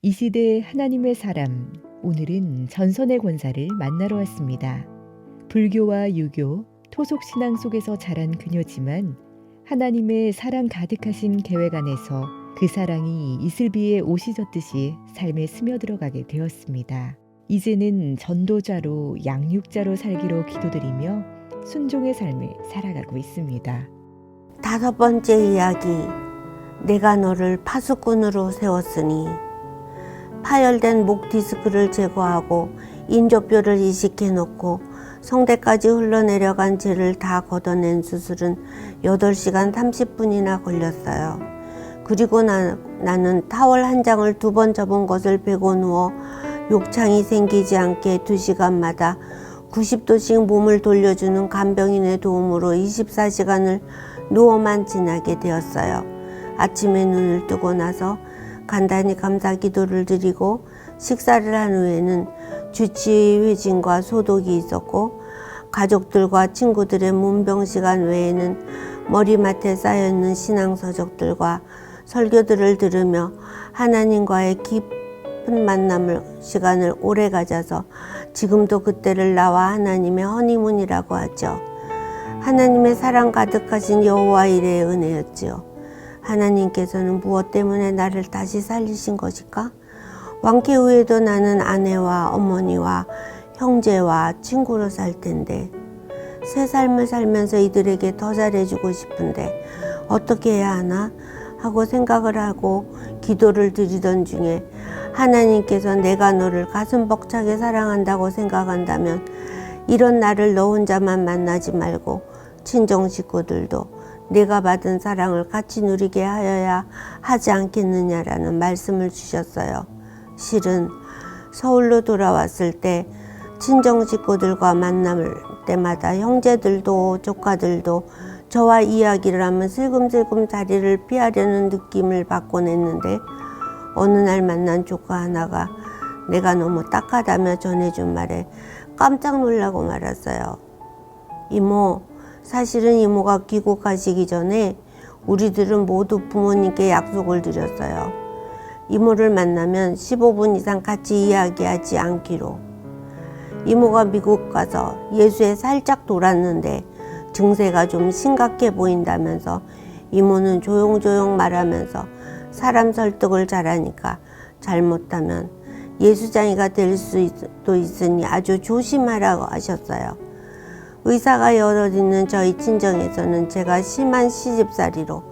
이 시대 하나님의 사람, 오늘은 전선의 권사를 만나러 왔습니다. 불교와 유교, 토속신앙 속에서 자란 그녀지만 하나님의 사랑 가득하신 계획 안에서 그 사랑이 이슬비에 옷이 젖듯이 삶에 스며들어가게 되었습니다. 이제는 전도자로 양육자로 살기로 기도드리며 순종의 삶을 살아가고 있습니다. 5번째 이야기. 내가 너를 파수꾼으로 세웠으니. 파열된 목 디스크를 제거하고 인조뼈를 이식해놓고 성대까지 흘러내려간 재를 다 걷어낸 수술은 8시간 30분이나 걸렸어요. 그리고 나는 타월 한 장을 2번 접은 것을 베고 누워 욕창이 생기지 않게 2시간마다 90도씩 몸을 돌려주는 간병인의 도움으로 24시간을 누워만 지나게 되었어요. 아침에 눈을 뜨고 나서 간단히 감사 기도를 드리고 식사를 한 후에는 주치의회진과 소독이 있었고, 가족들과 친구들의 문병 시간 외에는 머리맡에 쌓여있는 신앙서적들과 설교들을 들으며 하나님과의 깊은 만남을 시간을 오래 가져서 지금도 그때를 나와 하나님의 허니문이라고 하죠. 하나님의 사랑 가득하신 여호와 일의 은혜였지요. 하나님께서는 무엇 때문에 나를 다시 살리신 것일까? 왕쾌 후에도 나는 아내와 어머니와 형제와 친구로 살 텐데, 새 삶을 살면서 이들에게 더 잘해주고 싶은데 어떻게 해야 하나 하고 생각을 하고 기도를 드리던 중에 하나님께서 내가 너를 가슴 벅차게 사랑한다고 생각한다면 이런 나를 너 혼자만 만나지 말고 친정 식구들도 내가 받은 사랑을 같이 누리게 하여야 하지 않겠느냐라는 말씀을 주셨어요. 실은 서울로 돌아왔을 때 친정 식구들과 만날 때마다 형제들도 조카들도 저와 이야기를 하면 슬금슬금 자리를 피하려는 느낌을 받곤 했는데, 어느 날 만난 조카 하나가 내가 너무 딱하다며 전해준 말에 깜짝 놀라고 말았어요. 이모, 사실은 이모가 귀국하시기 전에 우리들은 모두 부모님께 약속을 드렸어요. 이모를 만나면 15분 이상 같이 이야기하지 않기로. 이모가 미국 가서 예수에 살짝 돌았는데 증세가 좀 심각해 보인다면서 이모는 조용조용 말하면서 사람 설득을 잘하니까 잘못하면 예수장이가 될 수도 있으니 아주 조심하라고 하셨어요. 의사가 여럿 있는 저희 친정에서는 제가 심한 시집살이로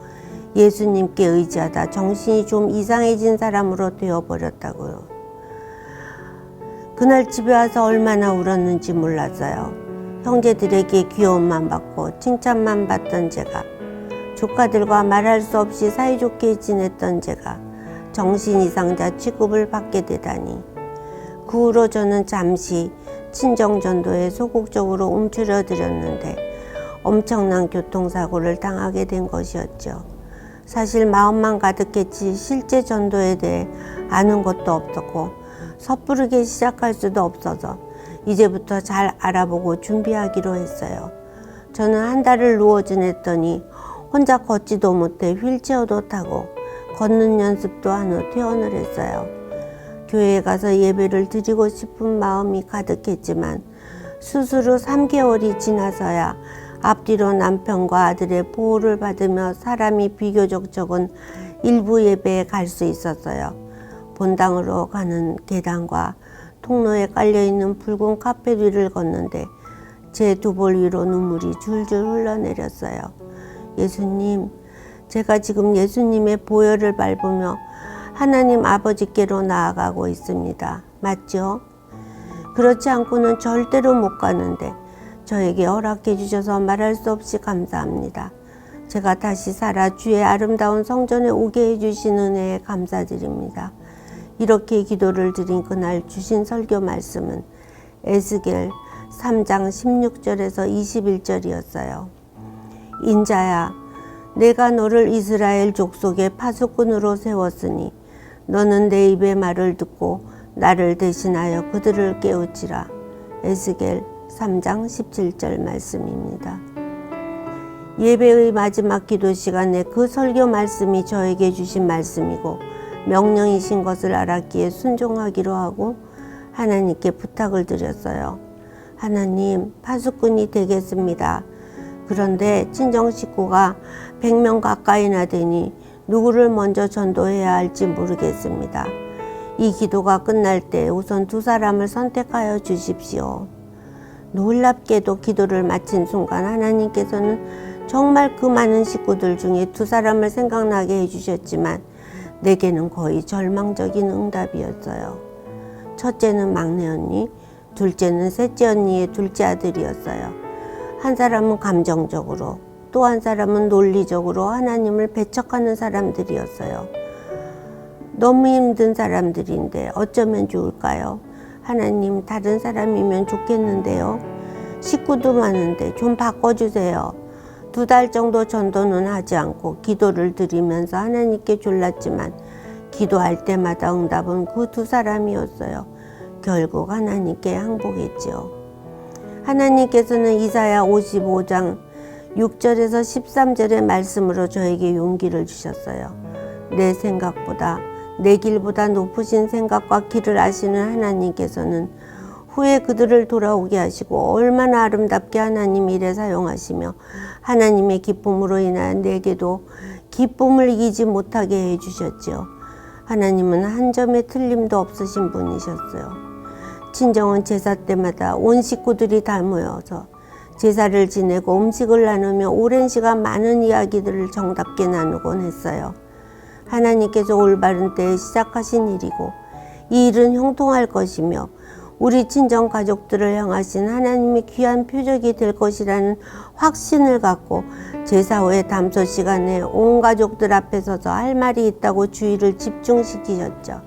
예수님께 의지하다 정신이 좀 이상해진 사람으로 되어버렸다고요. 그날 집에 와서 얼마나 울었는지 몰랐어요. 형제들에게 귀여움만 받고 칭찬만 받던 제가, 조카들과 말할 수 없이 사이좋게 지냈던 제가 정신 이상자 취급을 받게 되다니. 그 후로 저는 잠시 친정전도에 소극적으로 움츠러들었는데 엄청난 교통사고를 당하게 된 것이었죠. 사실 마음만 가득했지 실제 전도에 대해 아는 것도 없었고 섣부르게 시작할 수도 없어서 이제부터 잘 알아보고 준비하기로 했어요. 저는 한 달을 누워 지냈더니 혼자 걷지도 못해 휠체어도 타고 걷는 연습도 한 후 퇴원을 했어요. 교회에 가서 예배를 드리고 싶은 마음이 가득했지만 수술 후 3개월이 지나서야 앞뒤로 남편과 아들의 보호를 받으며 사람이 비교적 적은 일부 예배에 갈 수 있었어요. 본당으로 가는 계단과 통로에 깔려있는 붉은 카펫 위를 걷는데 제 두 볼 위로 눈물이 줄줄 흘러내렸어요. 예수님, 제가 지금 예수님의 보혈을 밟으며 하나님 아버지께로 나아가고 있습니다. 맞죠? 그렇지 않고는 절대로 못 가는데 저에게 허락해 주셔서 말할 수 없이 감사합니다. 제가 다시 살아 주의 아름다운 성전에 오게 해주신 은혜에 감사드립니다. 이렇게 기도를 드린 그날 주신 설교 말씀은 에스겔 3장 16절에서 21절이었어요. 인자야, 내가 너를 이스라엘 족속의 파수꾼으로 세웠으니 너는 내 입의 말을 듣고 나를 대신하여 그들을 깨우치라. 에스겔 3장 17절 말씀입니다. 예배의 마지막 기도 시간에 그 설교 말씀이 저에게 주신 말씀이고 명령이신 것을 알았기에 순종하기로 하고 하나님께 부탁을 드렸어요. 하나님, 파수꾼이 되겠습니다. 그런데 친정 식구가 100명 가까이나 되니 누구를 먼저 전도해야 할지 모르겠습니다. 이 기도가 끝날 때 우선 2사람을 선택하여 주십시오. 놀랍게도 기도를 마친 순간 하나님께서는 정말 그 많은 식구들 중에 2사람을 생각나게 해주셨지만 내게는 거의 절망적인 응답이었어요. 첫째는 막내 언니, 둘째는 셋째 언니의 둘째 아들이었어요. 한 사람은 감정적으로, 또 한 사람은 논리적으로 하나님을 배척하는 사람들이었어요. 너무 힘든 사람들인데 어쩌면 좋을까요? 하나님, 다른 사람이면 좋겠는데요. 식구도 많은데 좀 바꿔주세요. 2달 정도 전도는 하지 않고 기도를 드리면서 하나님께 졸랐지만 기도할 때마다 응답은 그 2사람이었어요. 결국 하나님께 항복했지요. 하나님께서는 이사야 55장 6절에서 13절의 말씀으로 저에게 용기를 주셨어요. 내 생각보다, 내 길보다 높으신 생각과 길을 아시는 하나님께서는 후에 그들을 돌아오게 하시고 얼마나 아름답게 하나님 일에 사용하시며 하나님의 기쁨으로 인하여 내게도 기쁨을 이기지 못하게 해주셨지요. 하나님은 한 점의 틀림도 없으신 분이셨어요. 친정은 제사 때마다 온 식구들이 다 모여서 제사를 지내고 음식을 나누며 오랜 시간 많은 이야기들을 정답게 나누곤 했어요. 하나님께서 올바른 때에 시작하신 일이고 이 일은 형통할 것이며 우리 친정 가족들을 향하신 하나님의 귀한 표적이 될 것이라는 확신을 갖고 제사 후에 담소 시간에 온 가족들 앞에 서서 할 말이 있다고 주의를 집중시키셨죠.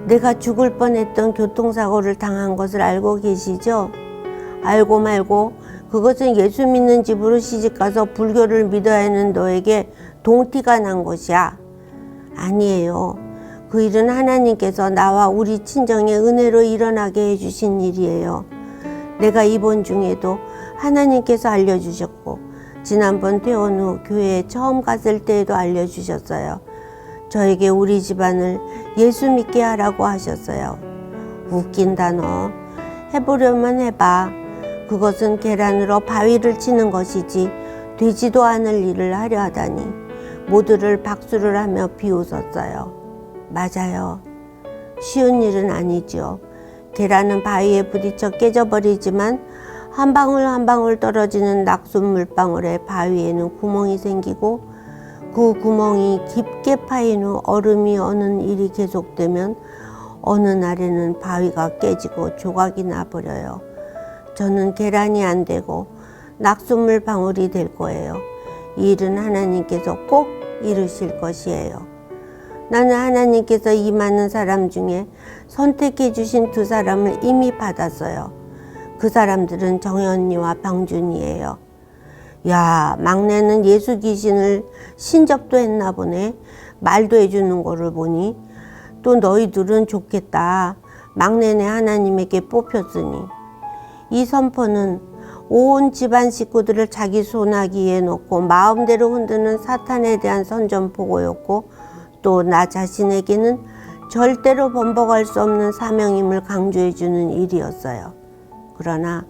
내가 죽을 뻔했던 교통사고를 당한 것을 알고 계시죠? 알고 말고 그것은 예수 믿는 집으로 시집가서 불교를 믿어야 하는 너에게 동티가 난 것이야. 아니에요. 그 일은 하나님께서 나와 우리 친정의 은혜로 일어나게 해주신 일이에요. 내가 입원 중에도 하나님께서 알려주셨고 지난번 퇴원 후 교회에 처음 갔을 때에도 알려주셨어요. 저에게 우리 집안을 예수 믿게 하라고 하셨어요. 웃긴다 너. 해보려면 해봐. 그것은 계란으로 바위를 치는 것이지 되지도 않을 일을 하려 하다니. 모두를 박수를 하며 비웃었어요. 맞아요. 쉬운 일은 아니죠. 계란은 바위에 부딪혀 깨져버리지만 한 방울 한 방울 떨어지는 낙숫 물방울에 바위에는 구멍이 생기고 그 구멍이 깊게 파인 후 얼음이 어는 일이 계속되면 어느 날에는 바위가 깨지고 조각이 나버려요. 저는 계란이 안 되고 낙숫물 방울이 될 거예요. 이 일은 하나님께서 꼭 이루실 것이에요. 나는 하나님께서 이 많은 사람 중에 선택해 주신 2사람을 이미 받았어요. 그 사람들은 정현이와 병준이에요. 야, 막내는 예수 귀신을 신접도 했나 보네. 말도 해주는 거를 보니. 또 너희 둘은 좋겠다. 막내네 하나님에게 뽑혔으니. 이 선포는 온 집안 식구들을 자기 손아귀에 놓고 마음대로 흔드는 사탄에 대한 선전포고였고 또 나 자신에게는 절대로 번복할 수 없는 사명임을 강조해 주는 일이었어요. 그러나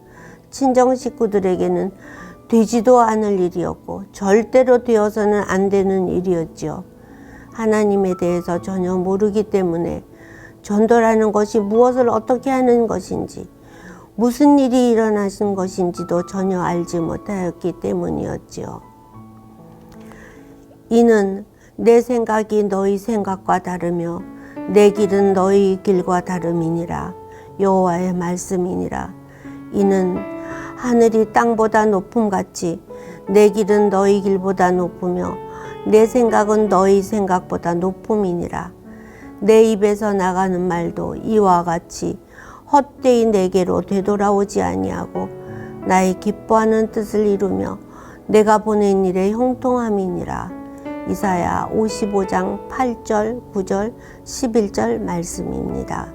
친정 식구들에게는 되지도 않을 일이었고 절대로 되어서는 안 되는 일이었지요. 하나님에 대해서 전혀 모르기 때문에 전도라는 것이 무엇을 어떻게 하는 것인지 무슨 일이 일어나신 것인지도 전혀 알지 못하였기 때문이었지요. 이는 내 생각이 너희 생각과 다르며 내 길은 너희 길과 다름이니라. 여호와의 말씀이니라. 이는 하늘이 땅보다 높음같이 내 길은 너희 길보다 높으며 내 생각은 너희 생각보다 높음이니라. 내 입에서 나가는 말도 이와 같이 헛되이 내게로 되돌아오지 아니하고 나의 기뻐하는 뜻을 이루며 내가 보낸 일의 형통함이니라. 이사야 55장 8절, 9절, 11절 말씀입니다.